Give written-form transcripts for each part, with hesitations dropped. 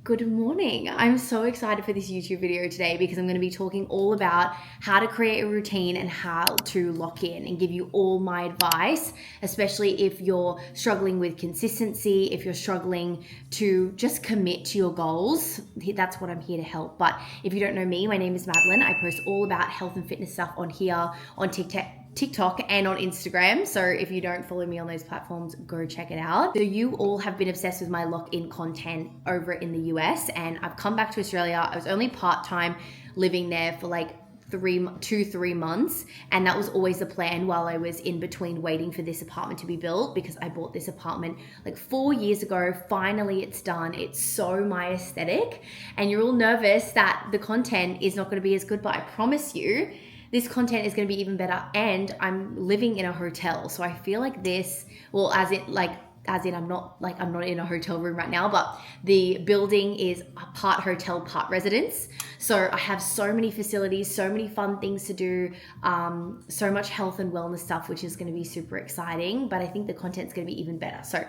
Good morning. I'm so excited for this YouTube video today because I'm going to be talking all about how to create a routine and how to lock in and give you all my advice, especially if you're struggling with consistency, if you're struggling to just commit to your goals. That's what I'm here to help. But if you don't know me, my name is Madeline. I post all about health and fitness stuff on here, on TikTok and on Instagram. So if you don't follow me on those platforms, go check it out. So you all have been obsessed with my lock-in content over in the US, and I've come back to Australia. I was only part-time living there for like 3 months, and that was always the plan while I was in between waiting for this apartment to be built, because I bought this apartment like 4 years ago. Finally it's done. It's so my aesthetic, and you're all nervous that the content is not going to be as good, but I promise you this content is going to be even better. And I'm living in a hotel, so I feel like this, well, as in I'm not in a hotel room right now, but the building is a part hotel, part residence. So I have so many facilities, so many fun things to do, so much health and wellness stuff, which is going to be super exciting. But I think the content's going to be even better. So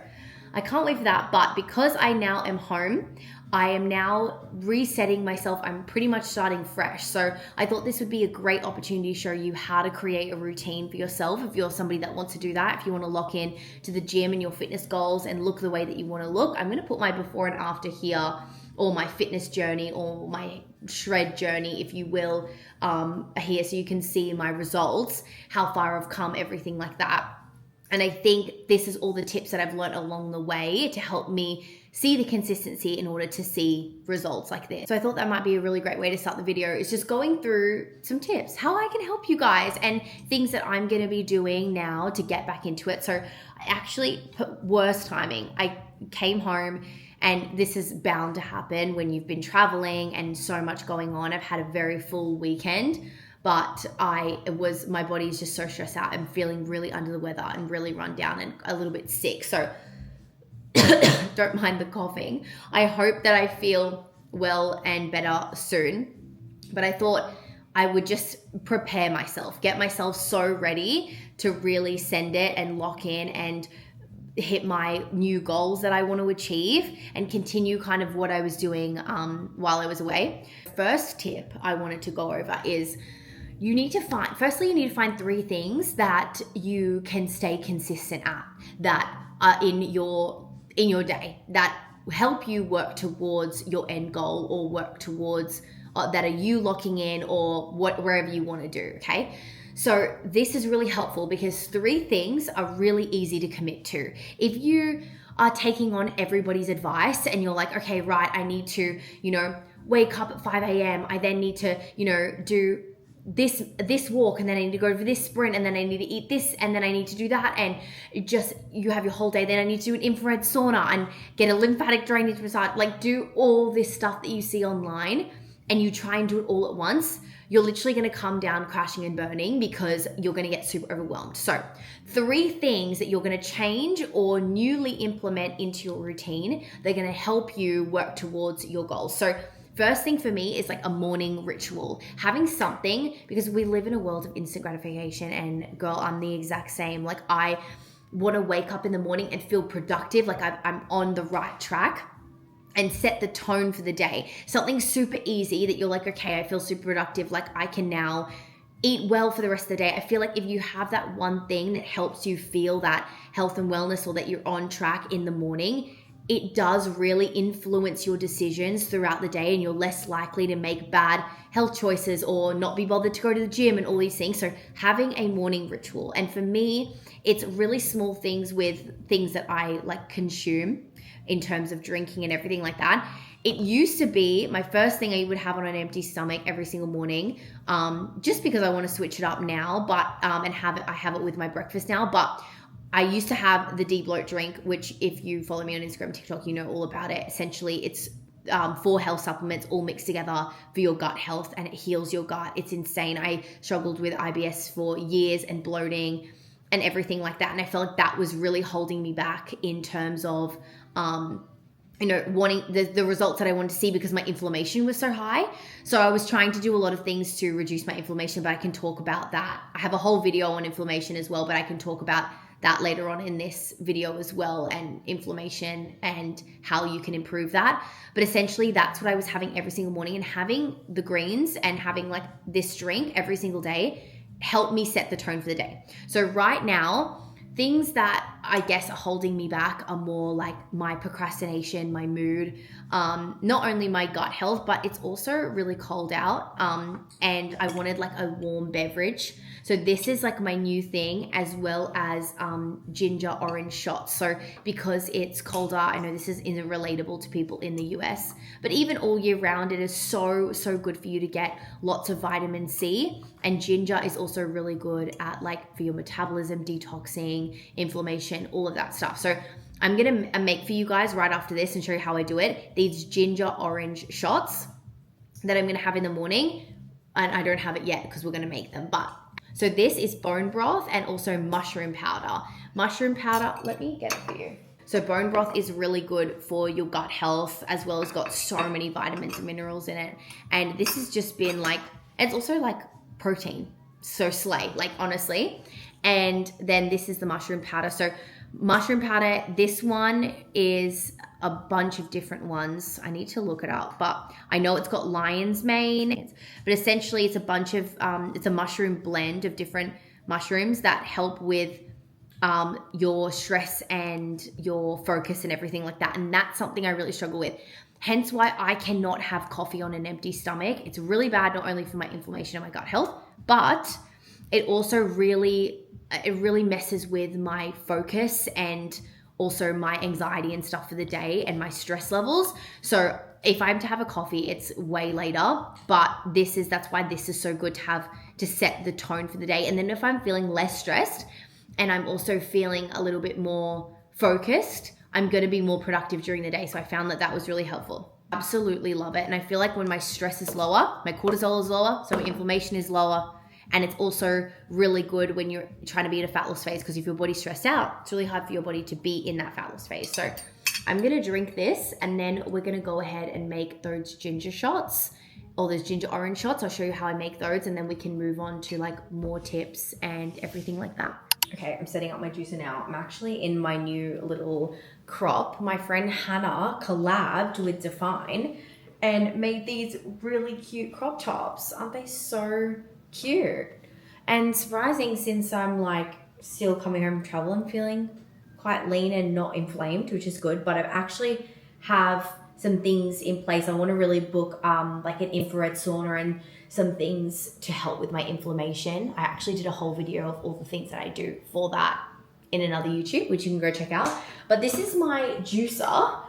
I can't wait for that. But because I now am home, I am now resetting myself. I'm pretty much starting fresh. So I thought this would be a great opportunity to show you how to create a routine for yourself. If you're somebody that wants to do that, if you want to lock in to the gym and your fitness goals and look the way that you want to look, I'm going to put my before and after here, or my fitness journey, or my shred journey, if you will, here, so you can see my results, how far I've come, everything like that. And I think this is all the tips that I've learned along the way to help me see the consistency in order to see results like this. So I thought that might be a really great way to start the video, is just going through some tips, how I can help you guys, and things that I'm going to be doing now to get back into it. So I actually put worst timing. I came home, and this is bound to happen when you've been traveling and so much going on. I've had a very full weekend, but my body is just so stressed out. I'm feeling really under the weather and really run down and a little bit sick. So don't mind the coughing. I hope that I feel well and better soon. But I thought I would just prepare myself, get myself so ready to really send it and lock in and hit my new goals that I want to achieve and continue kind of what I was doing while I was away. First tip I wanted to go over is you need to find 3 things that you can stay consistent at, that are in your day, that help you work towards your end goal, or work towards that are you locking in, or wherever you want to do. Okay. So this is really helpful because 3 things are really easy to commit to. If you are taking on everybody's advice and you're like, okay, right, I need to, wake up at 5 a.m. I then need to, do this walk, and then I need to go for this sprint, and then I need to eat this, and then I need to do that, and you have your whole day. Then I need to do an infrared sauna and get a lymphatic drainage massage, like do all this stuff that you see online, and you try and do it all at once. You're literally going to come down crashing and burning because you're going to get super overwhelmed. So 3 things that you're going to change or newly implement into your routine, they're going to help you work towards your goals. So first thing for me is like a morning ritual. Having something, because we live in a world of instant gratification, and girl, I'm the exact same. Like I want to wake up in the morning and feel productive, like I'm on the right track, and set the tone for the day. Something super easy that you're like, okay, I feel super productive. Like I can now eat well for the rest of the day. I feel like if you have that one thing that helps you feel that health and wellness, or that you're on track in the morning, it does really influence your decisions throughout the day, and you're less likely to make bad health choices or not be bothered to go to the gym and all these things. So having a morning ritual. And for me, it's really small things with things that I like consume in terms of drinking and everything like that. It used to be my first thing I would have on an empty stomach every single morning, just because I want to switch it up now, but I have it with my breakfast now. But I used to have the Debloat drink, which if you follow me on Instagram, TikTok, you know all about it. Essentially, it's 4 health supplements all mixed together for your gut health, and it heals your gut. It's insane. I struggled with IBS for years and bloating and everything like that. And I felt like that was really holding me back in terms of, wanting the results that I wanted to see, because my inflammation was so high. So I was trying to do a lot of things to reduce my inflammation, but I can talk about that. I have a whole video on inflammation as well, but I can talk about that later on in this video as well, and inflammation and how you can improve that. But essentially that's what I was having every single morning, and having the greens and having like this drink every single day helped me set the tone for the day. So right now, things that I guess are holding me back are more like my procrastination, my mood, not only my gut health, but it's also really cold out, and I wanted like a warm beverage. So this is like my new thing, as well as ginger orange shots. So because it's colder, I know this isn't relatable to people in the US, but even all year round, it is so good for you to get lots of vitamin C. And ginger is also really good at like for your metabolism, detoxing, inflammation, all of that stuff. So I'm gonna make for you guys right after this and show you how I do it, these ginger orange shots that I'm gonna have in the morning. And I don't have it yet because we're gonna make them, but so this is bone broth and also mushroom powder. Mushroom powder, let me get it for you. So bone broth is really good for your gut health, as well as got so many vitamins and minerals in it. And this has just been like, it's also like protein. So slay, like honestly. And then this is the mushroom powder. So mushroom powder, this one is a bunch of different ones. I need to look it up, but I know it's got lion's mane. But essentially it's a bunch of, it's a mushroom blend of different mushrooms that help with your stress and your focus and everything like that. And that's something I really struggle with. Hence why I cannot have coffee on an empty stomach. It's really bad, not only for my inflammation and my gut health, but it also really messes with my focus and also my anxiety and stuff for the day and my stress levels. So if I'm to have a coffee, it's way later, but that's why this is so good to have to set the tone for the day. And then if I'm feeling less stressed and I'm also feeling a little bit more focused, I'm going to be more productive during the day. So I found that was really helpful. Absolutely love it. And I feel like when my stress is lower, my cortisol is lower, so my inflammation is lower. And it's also really good when you're trying to be in a fat loss phase, because if your body's stressed out, it's really hard for your body to be in that fat loss phase. So I'm going to drink this, and then we're going to go ahead and make those ginger shots, or those ginger orange shots. I'll show you how I make those, and then we can move on to like more tips and everything like that. Okay, I'm setting up my juicer now. I'm actually in my new little crop. My friend Hannah collabed with Dfyne and made these really cute crop tops. Aren't they so cute? And surprising, since I'm like still coming home from travel, I'm feeling quite lean and not inflamed, which is good. But I actually have some things in place. I want to really book like an infrared sauna and some things to help with my inflammation. I actually did a whole video of all the things that I do for that in another YouTube, which you can go check out. But this is my juicer.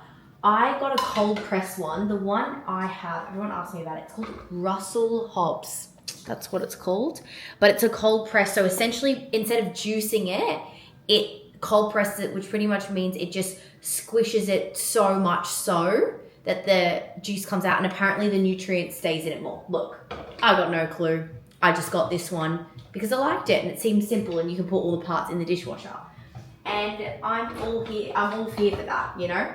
I got a cold press one. The one I have, everyone asked me about it. It's called Russell Hobbs. That's what it's called. But it's a cold press. So essentially, instead of juicing it, it cold presses it, which pretty much means it just squishes it so much so that the juice comes out, and apparently the nutrient stays in it more. Look, I got no clue. I just got this one because I liked it and it seemed simple, and you can put all the parts in the dishwasher. And I'm all here for that, you know?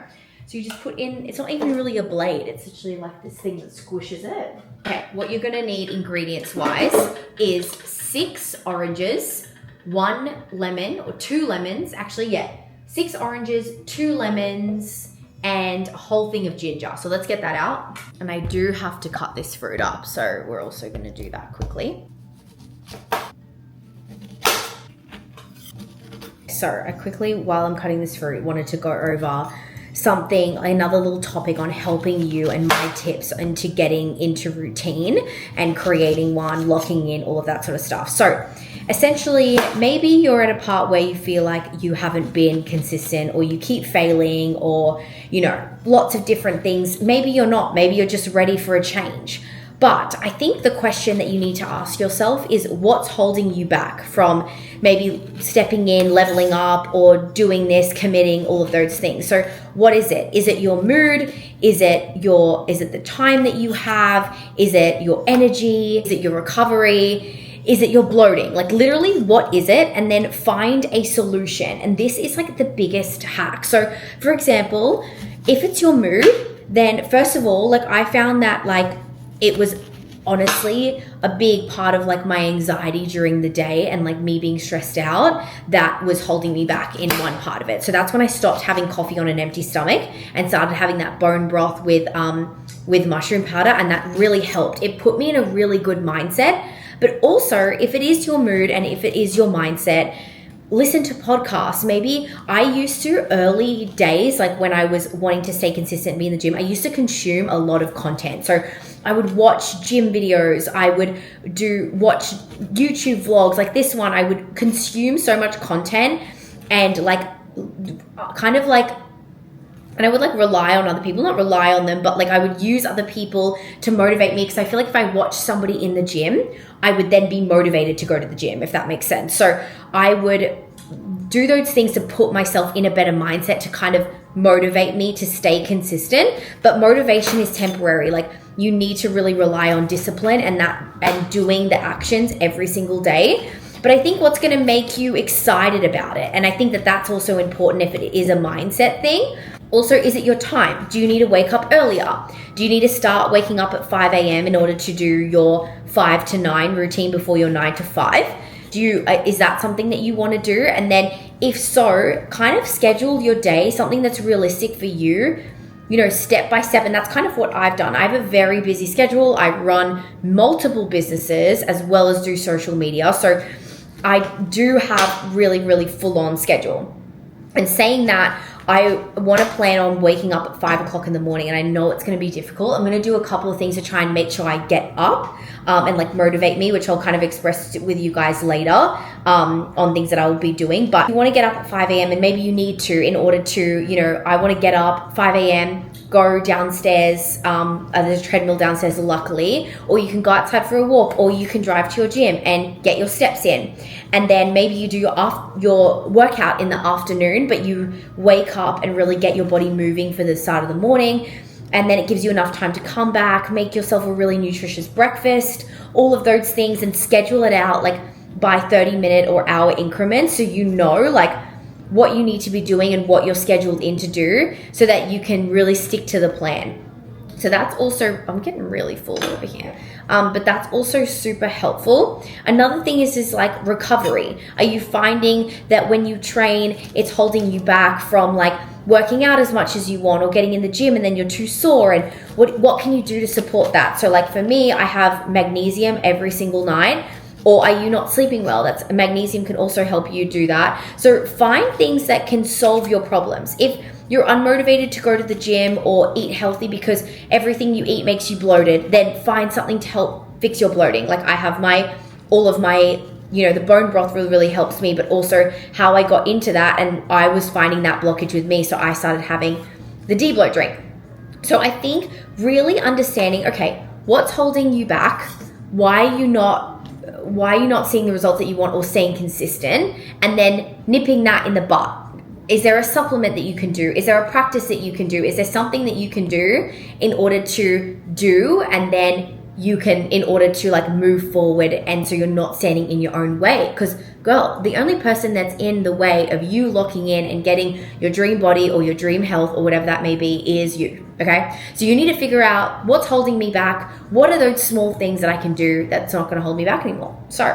So you just put in, it's not even really a blade, it's actually like this thing that squishes it. Okay, what you're gonna need ingredients wise is 6 oranges, 1 lemon, or 2 lemons, actually, yeah. 6 oranges, 2 lemons, and a whole thing of ginger. So let's get that out. And I do have to cut this fruit up, so we're also gonna do that quickly. So I quickly, while I'm cutting this fruit, wanted to go over another little topic on helping you and my tips into getting into routine and creating one, locking in, all of that sort of stuff. So essentially, maybe you're at a part where you feel like you haven't been consistent, or you keep failing, or, you know, lots of different things. Maybe you're not, maybe you're just ready for a change. But I think the question that you need to ask yourself is, what's holding you back from maybe stepping in, leveling up, or doing this, committing, all of those things. So what is it? Is it your mood? Is it the time that you have? Is it your energy? Is it your recovery? Is it your bloating? Like literally, what is it? And then find a solution. And this is like the biggest hack. So for example, if it's your mood, then first of all, like I found that like it was honestly a big part of like my anxiety during the day and like me being stressed out that was holding me back in one part of it. So that's when I stopped having coffee on an empty stomach and started having that bone broth with mushroom powder, and that really helped. It put me in a really good mindset. But also, if it is your mood and if it is your mindset, listen to podcasts. Maybe I used to, early days, like when I was wanting to stay consistent and be in the gym, I used to consume a lot of content. So I would watch gym videos, I would watch YouTube vlogs like this one. I would consume so much content and like kind of like, and I would like rely on other people, not rely on them, but like I would use other people to motivate me, because I feel like if I watched somebody in the gym, I would then be motivated to go to the gym, if that makes sense. So I would do those things to put myself in a better mindset to kind of motivate me to stay consistent. But motivation is temporary. Like you need to really rely on discipline and doing the actions every single day. But I think what's going to make you excited about it, and I think that that's also important if it is a mindset thing. Also, is it your time? Do you need to wake up earlier? Do you need to start waking up at 5 a.m. in order to do your 5 to 9 routine before your 9 to 5? Is that something that you want to do? And then if so, kind of schedule your day, something that's realistic for you, step by step. And that's kind of what I've done. I have a very busy schedule. I run multiple businesses as well as do social media. So I do have really, really full on schedule. And saying that, I want to plan on waking up at 5 o'clock in the morning, and I know it's going to be difficult. I'm going to do a couple of things to try and make sure I get up and like motivate me, which I'll kind of express with you guys later on things that I will be doing. But you want to get up at 5 a.m. and maybe you need to, in order to, I want to get up 5 a.m., go downstairs, there's a treadmill downstairs luckily, or you can go outside for a walk, or you can drive to your gym and get your steps in. And then maybe you do your workout in the afternoon, but you wake up and really get your body moving for the start of the morning. And then it gives you enough time to come back, make yourself a really nutritious breakfast, all of those things, and schedule it out like by 30-minute or hour increments. So like what you need to be doing and what you're scheduled in to do, so that you can really stick to the plan. So that's also, I'm getting really full over here. But that's also super helpful. Another thing is like recovery. Are you finding that when you train, it's holding you back from like working out as much as you want, or getting in the gym and then you're too sore? And what can you do to support that? So like for me, I have magnesium every single night. Or are you not sleeping well? Magnesium can also help you do that. So find things that can solve your problems. If you're unmotivated to go to the gym or eat healthy because everything you eat makes you bloated, then find something to help fix your bloating. Like I have all of my, the bone broth really helps me, but also how I got into that, and I was finding that blockage with me. So I started having the Debloat drink. So I think really understanding, okay, what's holding you back? Why are you not seeing the results that you want or staying consistent, and then nipping that in the butt? Is there a supplement that you can do? Is there a practice that you can do? Is there something that you can do in order to do, and then you can, in order to like move forward, and so you're not standing in your own way? Because girl, the only person that's in the way of you locking in and getting your dream body or your dream health or whatever that may be is you. Okay, so you need to figure out what's holding me back. What are those small things that I can do that's not going to hold me back anymore? So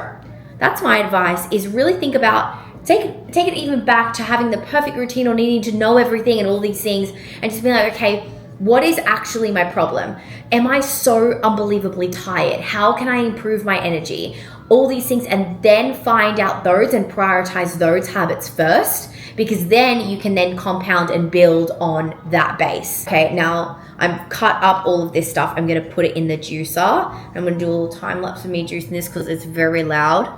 that's my advice, is really think about, take it even back to having the perfect routine or needing to know everything and all these things, and just be like, okay, what is actually my problem? Am I so unbelievably tired? How can I improve my energy? All these things, and then find out those and prioritize those habits first, because then you can then compound and build on that base. Okay, now I've cut up all of this stuff. I'm gonna put it in the juicer. I'm gonna do a little time lapse of me juicing this because it's very loud.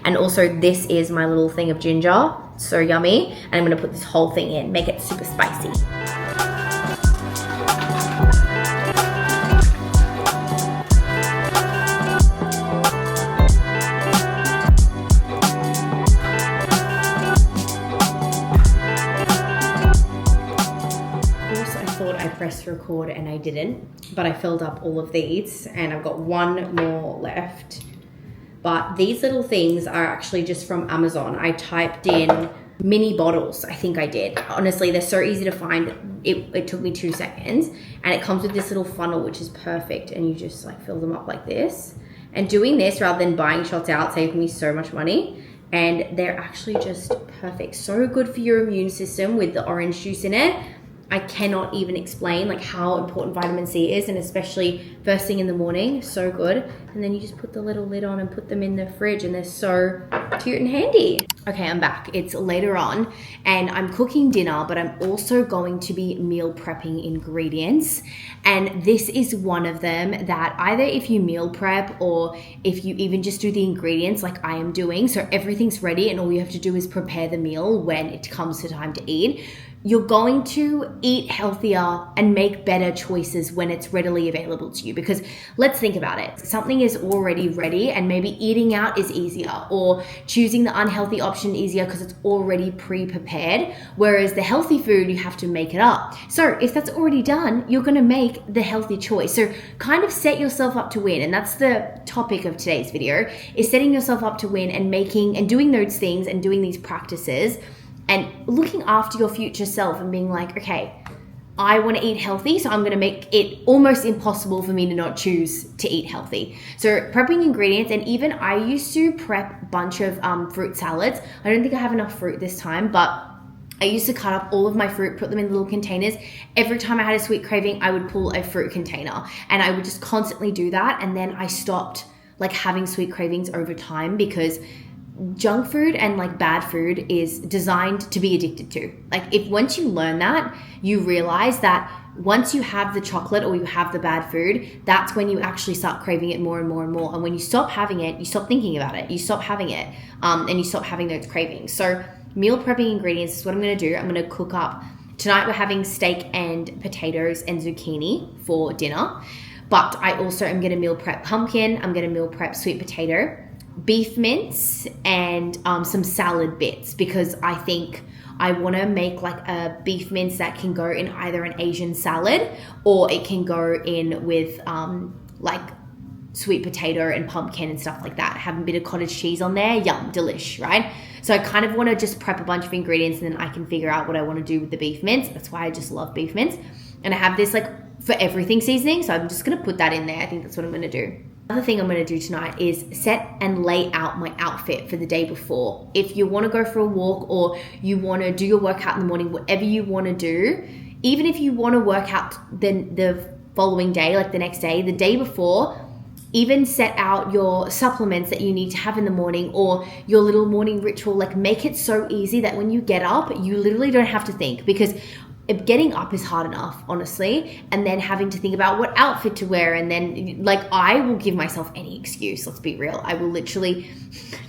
And also this is my little thing of ginger, so yummy. And I'm gonna put this whole thing in, make it super spicy. Press record and I didn't, but I filled up all of these and I've got one more left. But these little things are actually just from Amazon. I typed in mini bottles. I think I did. Honestly, they're so easy to find. It took me 2 seconds, and it comes with this little funnel, which is perfect. And you just like fill them up like this. And doing this rather than buying shots out saved me so much money. And they're actually just perfect. So good for your immune system with the orange juice in it. I cannot even explain like how important vitamin C is, and especially first thing in the morning, so good. And then you just put the little lid on and put them in the fridge, and they're so cute and handy. Okay, I'm back. It's later on and I'm cooking dinner, but I'm also going to be meal prepping ingredients. And this is one of them that either if you meal prep or if you even just do the ingredients like I am doing, so everything's ready and all you have to do is prepare the meal when it comes to time to eat, you're going to eat healthier and make better choices when it's readily available to you. Because let's think about it. Something is already ready and maybe eating out is easier, or choosing the unhealthy option easier because it's already pre-prepared. Whereas the healthy food, you have to make it up. So if that's already done, you're going to make the healthy choice. So kind of set yourself up to win. And that's the topic of today's video, is setting yourself up to win and making and doing those things and doing these practices and looking after your future self and being like, okay, I want to eat healthy, so I'm going to make it almost impossible for me to not choose to eat healthy. So prepping ingredients, and even I used to prep a bunch of fruit salads. I don't think I have enough fruit this time, but I used to cut up all of my fruit, put them in little containers. Every time I had a sweet craving, I would pull a fruit container, and I would just constantly do that. And then I stopped like having sweet cravings over time, because junk food and like bad food is designed to be addicted to. Like if once you learn that, you realize that once you have the chocolate or you have the bad food, that's when you actually start craving it more and more and more. And when you stop having it, you stop thinking about it, you stop having it, and you stop having those cravings. So meal prepping ingredients is what I'm going to do. I'm going to cook up. Tonight we're having steak and potatoes and zucchini for dinner. But I also am going to meal prep pumpkin. I'm going to meal prep sweet potato, beef mince, and some salad bits, because I think I want to make like a beef mince that can go in either an Asian salad, or it can go in with like sweet potato and pumpkin and stuff like that. Have a bit of cottage cheese on there. Yum, delish, right? So I kind of want to just prep a bunch of ingredients, and then I can figure out what I want to do with the beef mince. That's why I just love beef mince. And I have this like for everything seasoning, so I'm just going to put that in there. I think that's what I'm going to do. Another thing I'm going to do tonight is set and lay out my outfit for the day before. If you want to go for a walk, or you want to do your workout in the morning, whatever you want to do, even if you want to work out the following day, like the next day, the day before, even set out your supplements that you need to have in the morning, or your little morning ritual. Like make it so easy that when you get up, you literally don't have to think, because getting up is hard enough, honestly, and then having to think about what outfit to wear. And then like I will give myself any excuse, let's be real. I will literally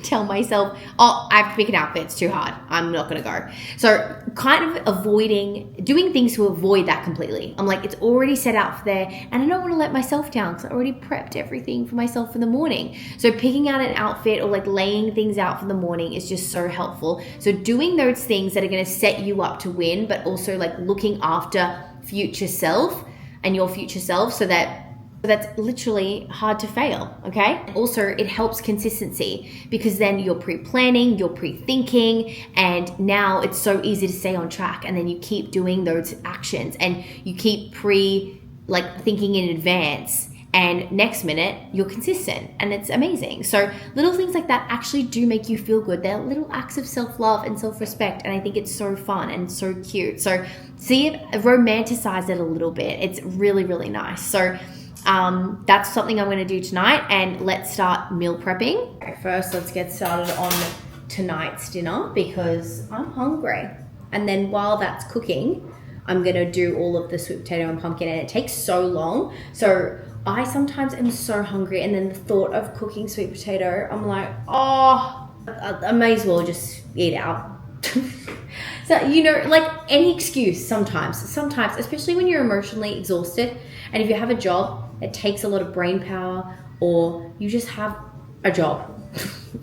tell myself, oh, I have to pick an outfit, it's too hard, I'm not gonna go. So kind of doing things to avoid that completely. I'm like, it's already set out for there, and I don't want to let myself down because I already prepped everything for myself for the morning. So picking out an outfit or like laying things out for the morning is just so helpful. So doing those things that are going to set you up to win, but also like looking after future self and your future self, so that's literally hard to fail, okay? Also, it helps consistency, because then you're pre-planning, you're pre-thinking, and now it's so easy to stay on track. And then you keep doing those actions, and you keep thinking in advance, and next minute you're consistent, and it's amazing. So little things like that actually do make you feel good. They're little acts of self-love and self-respect, and I think it's so fun and so cute. So see it, romanticize it a little bit. It's really, really nice. So that's something I'm going to do tonight, and let's start meal prepping. Okay, first, let's get started on tonight's dinner, because I'm hungry. And then while that's cooking, I'm going to do all of the sweet potato and pumpkin, and it takes so long. So I sometimes am so hungry, and then the thought of cooking sweet potato, I'm like, oh, I may as well just eat out. So, you know, like any excuse sometimes, especially when you're emotionally exhausted, and if you have a job that takes a lot of brain power, or you just have a job,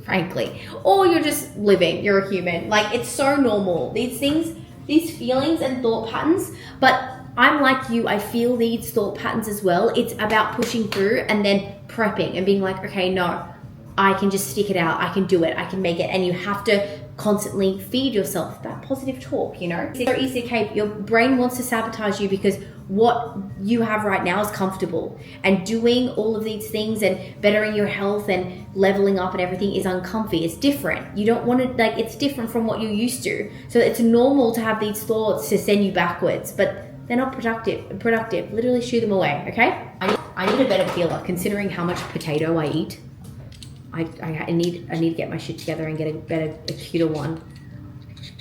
frankly, or you're just living, you're a human. Like, it's so normal. These things, these feelings and thought patterns, but I'm like you, I feel these thought patterns as well. It's about pushing through and then prepping and being like, okay, no, I can just stick it out. I can do it. I can make it. And you have to constantly feed yourself that positive talk, you know? It's so easy to cape. Your brain wants to sabotage you because what you have right now is comfortable, and doing all of these things and bettering your health and leveling up and everything is uncomfy. It's different. You don't want to, like, it's different from what you're used to. So it's normal to have these thoughts to send you backwards, but they're not productive. Literally shoo them away, okay? I need a better peeler considering how much potato I eat. I need to get my shit together and get a cuter one.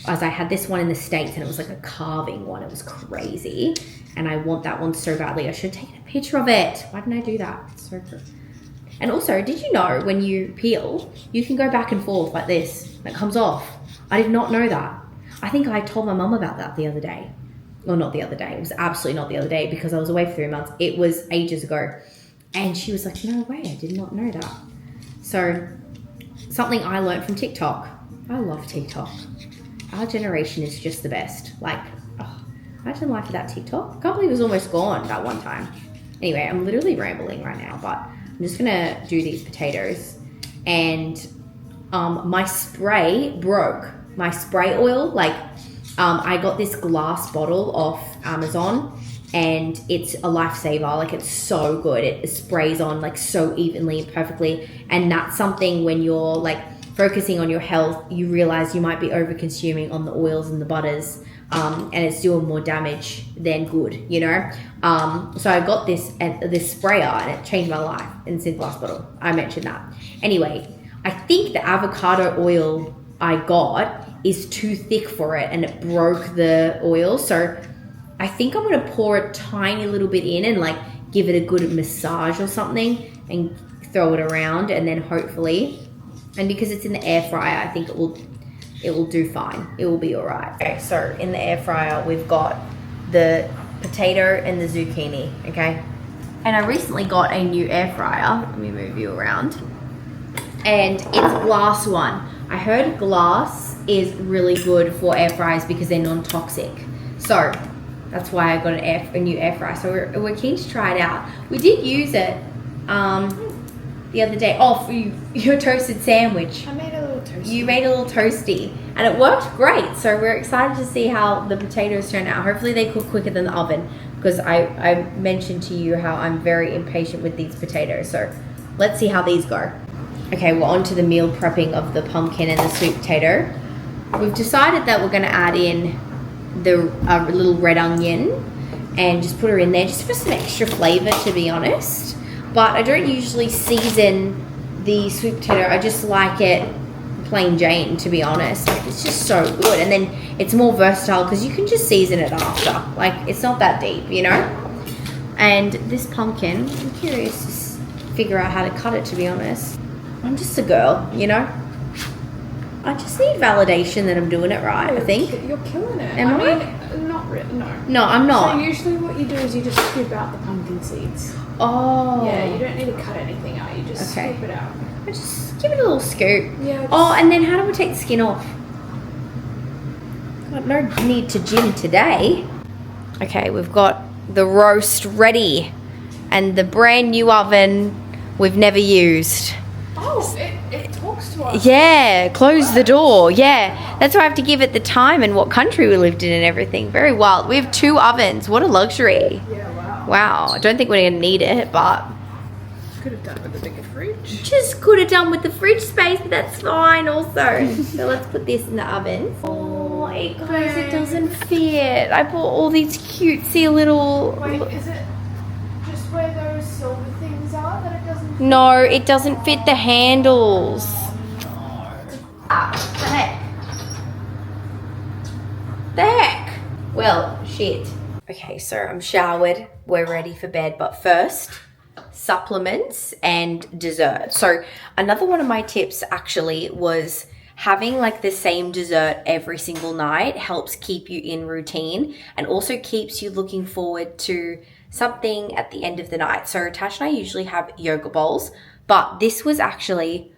As I had this one in the States and it was like a carving one. It was crazy. And I want that one so badly. I should have taken a picture of it. Why didn't I do that? It's so good. And also, did you know when you peel, you can go back and forth like this. It comes off. I did not know that. I think I told my mum about that the other day. Well, not the other day. It was absolutely not the other day because I was away for 3 months. It was ages ago. And she was like, no way, I did not know that. So, something I learned from TikTok. I love TikTok. Our generation is just the best. Like, oh, imagine life without TikTok. I can't believe it was almost gone that one time. Anyway, I'm literally rambling right now, but I'm just gonna do these potatoes. And my spray broke. My spray oil, like, I got this glass bottle off Amazon and it's a lifesaver. Like, it's so good. It sprays on like so evenly and perfectly. And that's something when you're like focusing on your health, you realize you might be over consuming on the oils and the butters, and it's doing more damage than good, you know? So I got this sprayer and it changed my life, and it's in a glass bottle. I mentioned that. Anyway, I think the avocado oil I got is too thick for it and it broke the oil. So I think I'm gonna pour a tiny little bit in and like give it a good massage or something and throw it around, and then hopefully, and because it's in the air fryer, I think it will do fine. It will be all right. Okay, so in the air fryer, we've got the potato and the zucchini, okay? And I recently got a new air fryer. Let me move you around. And it's a glass one. I heard glass is really good for air fryers because they're non-toxic. So that's why I got a new air fryer. So we're keen to try it out. We did use it the other day. Oh, for your toasted sandwich. I made a little toasty. You made a little toasty. And it worked great. So we're excited to see how the potatoes turn out. Hopefully they cook quicker than the oven, because I mentioned to you how I'm very impatient with these potatoes. So let's see how these go. Okay, we're on to the meal prepping of the pumpkin and the sweet potato. We've decided that we're going to add in the little red onion and just put her in there just for some extra flavor, to be honest. But I don't usually season the sweet potato. I just like it plain Jane, to be honest. It's just so good. And then it's more versatile because you can just season it after. Like, it's not that deep, you know? And this pumpkin, I'm curious to figure out how to cut it, to be honest. I'm just a girl, you know? I just need validation that I'm doing it right, I think. You're killing it. Am I? Mean, not really, no. No, I'm not. So usually what you do is you just scoop out the pumpkin seeds. Oh. Yeah, you don't need to cut anything out. You just scoop it out. I just give it a little scoop. Yeah. Oh, and then how do we take the skin off? Got no need to gym today. Okay, we've got the roast ready. And the brand new oven we've never used. Oh, it talks to us. Yeah, close the door. Yeah, that's why I have to give it the time and what country we lived in and everything. Very wild. We have 2 ovens. What a luxury. Yeah, wow. Wow. I don't think we're going to need it, but Could have done with a bigger fridge. just could have done with the fridge space, but that's fine also. So let's put this in the oven. Oh, guys, it doesn't fit. I bought all these cutesy little... Wait, is it just where those silver things are that it doesn't fit? No, it doesn't fit the handles. Ah, the heck? The heck? Well, shit. Okay, so I'm showered. We're ready for bed, but first, supplements and dessert. So another one of my tips actually was having like the same dessert every single night helps keep you in routine and also keeps you looking forward to something at the end of the night. So Tash and I usually have yogurt bowls, but this was actually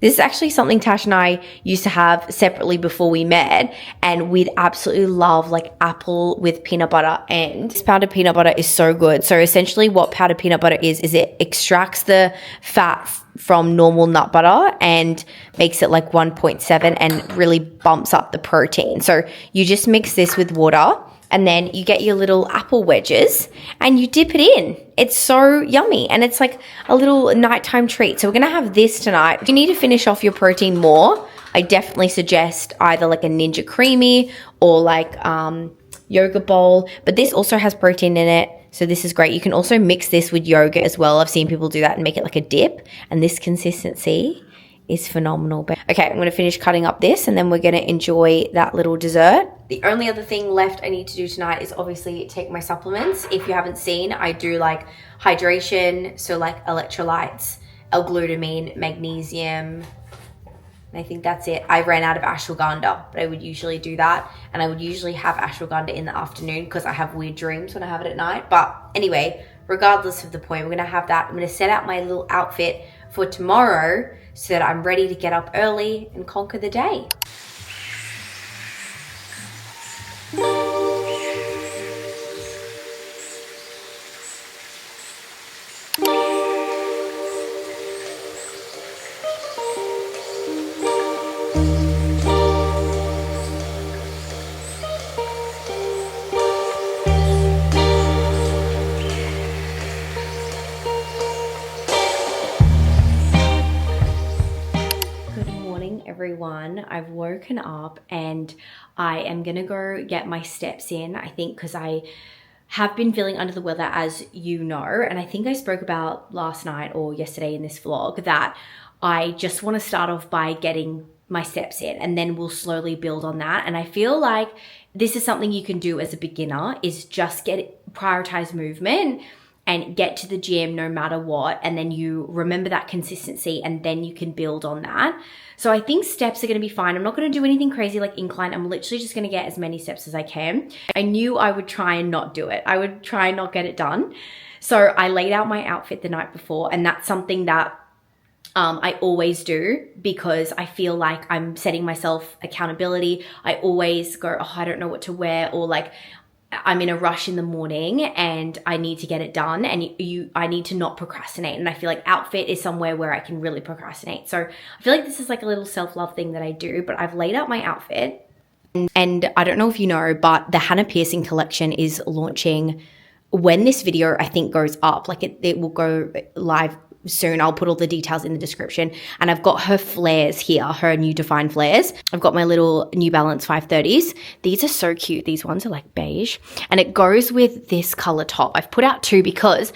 This is actually something Tash and I used to have separately before we met, and we'd absolutely love like apple with peanut butter, and this powdered peanut butter is so good. So essentially what powdered peanut butter is it extracts the fat from normal nut butter and makes it like 1.7 and really bumps up the protein. So you just mix this with water, and then you get your little apple wedges and you dip it in. It's so yummy, and it's like a little nighttime treat. So we're gonna have this tonight. If you need to finish off your protein more, I definitely suggest either like a Ninja Creamy or like yogurt bowl, but this also has protein in it. So this is great. You can also mix this with yogurt as well. I've seen people do that and make it like a dip, and this consistency is phenomenal. But okay, I'm gonna finish cutting up this and then we're gonna enjoy that little dessert. The only other thing left I need to do tonight is obviously take my supplements. If you haven't seen, I do like hydration, so like electrolytes, L-glutamine, magnesium, and I think that's it. I ran out of ashwagandha, but I would usually do that, and I would usually have ashwagandha in the afternoon because I have weird dreams when I have it at night. But anyway, regardless of the point, we're gonna have that. I'm gonna set out my little outfit for tomorrow so that I'm ready to get up early and conquer the day. Everyone, I've woken up and I am gonna go get my steps in. I think because I have been feeling under the weather, as you know, and I think I spoke about last night or yesterday in this vlog that I just want to start off by getting my steps in, and then we'll slowly build on that. And I feel like this is something you can do as a beginner, is just prioritize movement and get to the gym no matter what, and then you remember that consistency, and then you can build on that. So I think steps are gonna be fine. I'm not gonna do anything crazy like incline. I'm literally just gonna get as many steps as I can. I knew I would try and not do it. I would try and not get it done. So I laid out my outfit the night before, and that's something that I always do because I feel like I'm setting myself accountability. I always go, oh, I don't know what to wear, or like I'm in a rush in the morning and I need to get it done, and I need to not procrastinate. And I feel like outfit is somewhere where I can really procrastinate. So I feel like this is like a little self-love thing that I do, but I've laid out my outfit. And I don't know if you know, but the Hannah Piercing collection is launching when this video, I think, goes up. Like it will go live soon. I'll put all the details in the description. And I've got her flares here, her new Dfyne flares. I've got my little New Balance 530s. These are so cute. These ones are like beige, and it goes with this color top. I've put out two because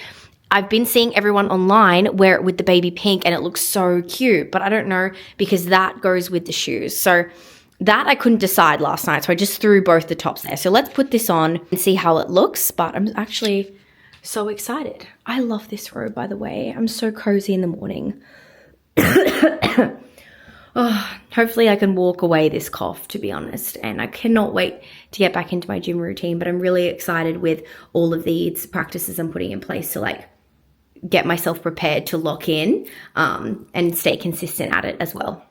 I've been seeing everyone online wear it with the baby pink and it looks so cute, but I don't know because that goes with the shoes. So that I couldn't decide last night. So I just threw both the tops there. So let's put this on and see how it looks. But I'm actually so excited. I love this robe, by the way. I'm so cozy in the morning. Oh, hopefully I can walk away this cough, to be honest. And I cannot wait to get back into my gym routine. But I'm really excited with all of these practices I'm putting in place to like get myself prepared to lock in and stay consistent at it as well.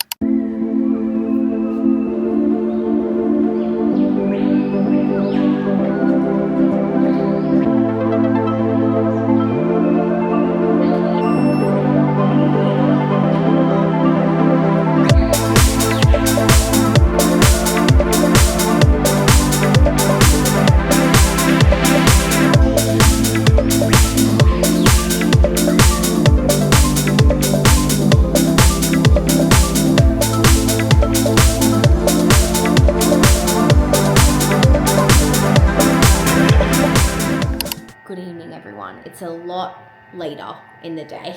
It's a lot later in the day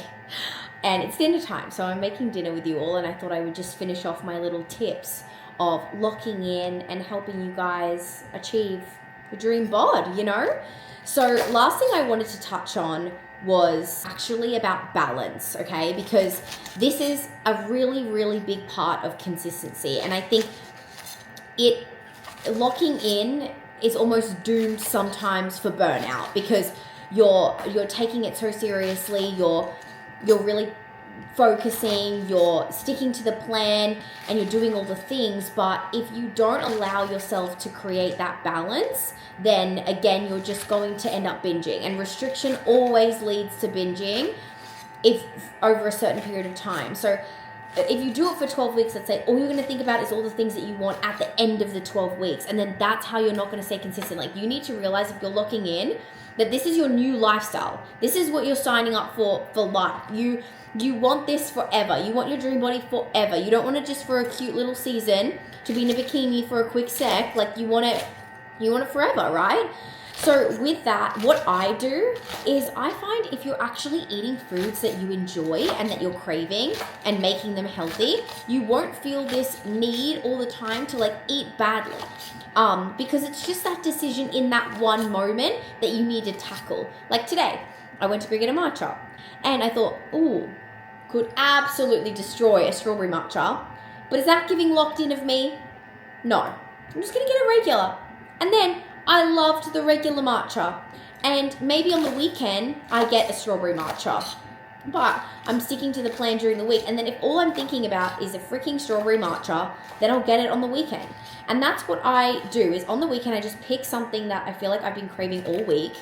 and it's dinner time, so I'm making dinner with you all, and I thought I would just finish off my little tips of locking in and helping you guys achieve the dream bod, you know? So last thing I wanted to touch on was actually about balance, okay? Because this is a really, really big part of consistency, and I think locking in is almost doomed sometimes for burnout because you're taking it so seriously, you're really focusing, you're sticking to the plan, and you're doing all the things. But if you don't allow yourself to create that balance, then again, you're just going to end up binging. And restriction always leads to binging if over a certain period of time. So if you do it for 12 weeks, let's say, all you're going to think about is all the things that you want at the end of the 12 weeks. And then that's how you're not going to stay consistent. Like, you need to realize, if you're locking in, that this is your new lifestyle. This is what you're signing up for life. You want this forever. You want your dream body forever. You don't want it just for a cute little season to be in a bikini for a quick sec. Like, you want it forever, right? So with that, what I do is I find if you're actually eating foods that you enjoy and that you're craving and making them healthy, you won't feel this need all the time to like eat badly. Because it's just that decision in that one moment that you need to tackle. Like today, I went to go get a matcha and I thought, ooh, could absolutely destroy a strawberry matcha. But is that giving locked in of me? No. I'm just going to get a regular. And then I loved the regular matcha. And maybe on the weekend, I get a strawberry matcha. But I'm sticking to the plan during the week. And then if all I'm thinking about is a freaking strawberry matcha, then I'll get it on the weekend. And that's what I do, is on the weekend, I just pick something that I feel like I've been craving all week.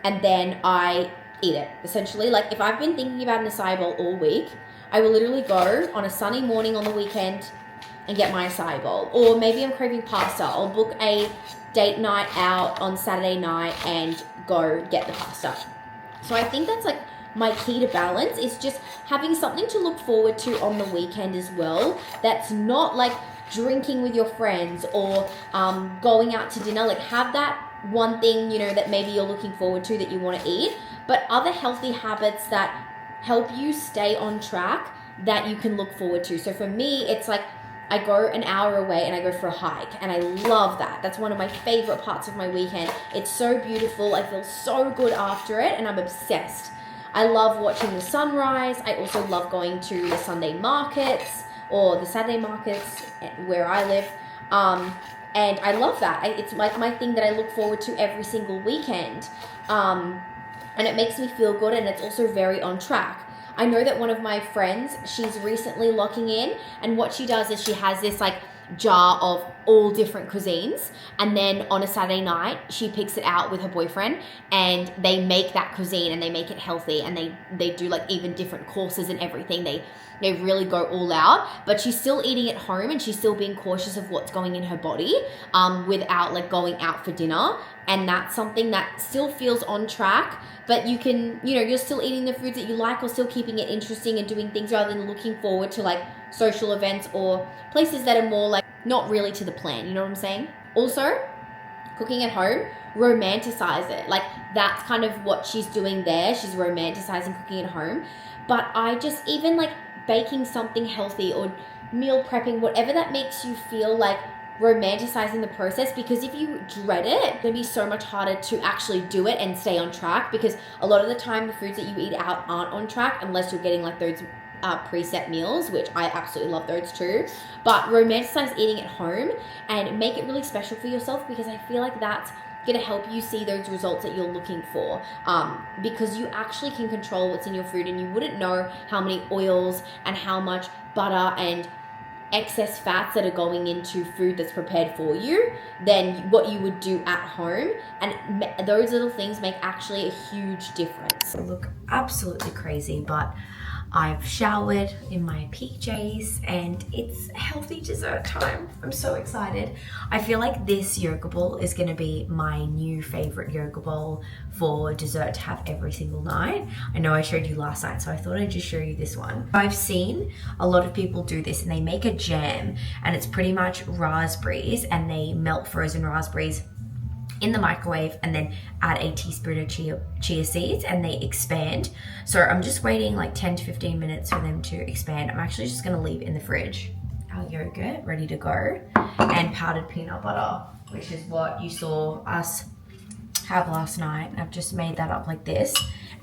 And then I eat it, essentially. Like, if I've been thinking about an acai bowl all week, I will literally go on a sunny morning on the weekend and get my acai bowl. Or maybe I'm craving pasta. I'll book a date night out on Saturday night and go get the pasta. So I think that's like my key to balance, is just having something to look forward to on the weekend as well. That's not like drinking with your friends or going out to dinner. Like, have that one thing, you know, that maybe you're looking forward to that you want to eat, but other healthy habits that help you stay on track that you can look forward to. So for me, it's like I go an hour away and I go for a hike, and I love that. That's one of my favorite parts of my weekend. It's so beautiful. I feel so good after it, and I'm obsessed. I love watching the sunrise. I also love going to the Sunday markets or the Saturday markets where I live. And I love that. It's like my thing that I look forward to every single weekend. And it makes me feel good, and it's also very on track. I know that one of my friends, she's recently locking in, and what she does is she has this like jar of all different cuisines, and then on a Saturday night she picks it out with her boyfriend and they make that cuisine and they make it healthy, and they do like even different courses and everything. They really go all out, but she's still eating at home and she's still being cautious of what's going in her body without like going out for dinner. And that's something that still feels on track, but you can, you know, you're still eating the foods that you like, or still keeping it interesting and doing things rather than looking forward to like social events or places that are more like not really to the plan. You know what I'm saying? Also, cooking at home, romanticize it. Like, that's kind of what she's doing there. She's romanticizing cooking at home. But I just, even like baking something healthy or meal prepping, whatever that makes you feel like romanticizing the process, because if you dread it, it's going to be so much harder to actually do it and stay on track, because a lot of the time the foods that you eat out aren't on track unless you're getting like those preset meals, which I absolutely love those too. But romanticize eating at home and make it really special for yourself, because I feel like that's going to help you see those results that you're looking for, because you actually can control what's in your food, and you wouldn't know how many oils and how much butter and excess fats that are going into food that's prepared for you than what you would do at home. And those little things make actually a huge difference. I look absolutely crazy, but I've showered in my PJs and it's healthy dessert time. I'm so excited. I feel like this yogurt bowl is going to be my new favorite yogurt bowl for dessert to have every single night. I know I showed you last night, so I thought I'd just show you this one. I've seen a lot of people do this, and they make a jam, and it's pretty much raspberries, and they melt frozen raspberries in the microwave and then add a teaspoon of chia seeds, and they expand. So I'm just waiting like 10 to 15 minutes for them to expand. I'm actually just gonna leave in the fridge our yogurt ready to go, and powdered peanut butter, which is what you saw us have last night. I've just made that up like this,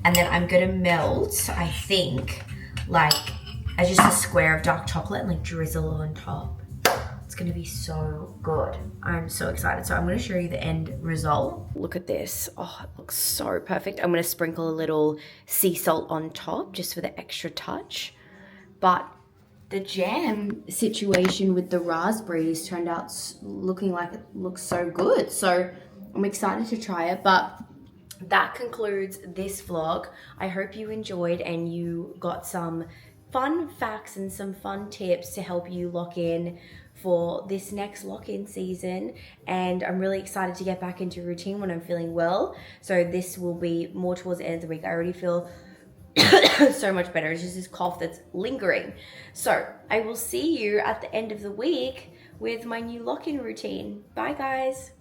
and then I'm gonna melt, I think, like just a square of dark chocolate and like drizzle on top. It's gonna be so good. I'm so excited. So I'm gonna show you the end result. Look at this. Oh, it looks so perfect. I'm gonna sprinkle a little sea salt on top just for the extra touch. But the jam situation with the raspberries turned out looking like it looks so good. So I'm excited to try it. But that concludes this vlog. I hope you enjoyed and you got some fun facts and some fun tips to help you lock in for this next lock-in season. And I'm really excited to get back into routine when I'm feeling well. So this will be more towards the end of the week. I already feel so much better. It's just this cough that's lingering. So I will see you at the end of the week with my new lock-in routine. Bye guys.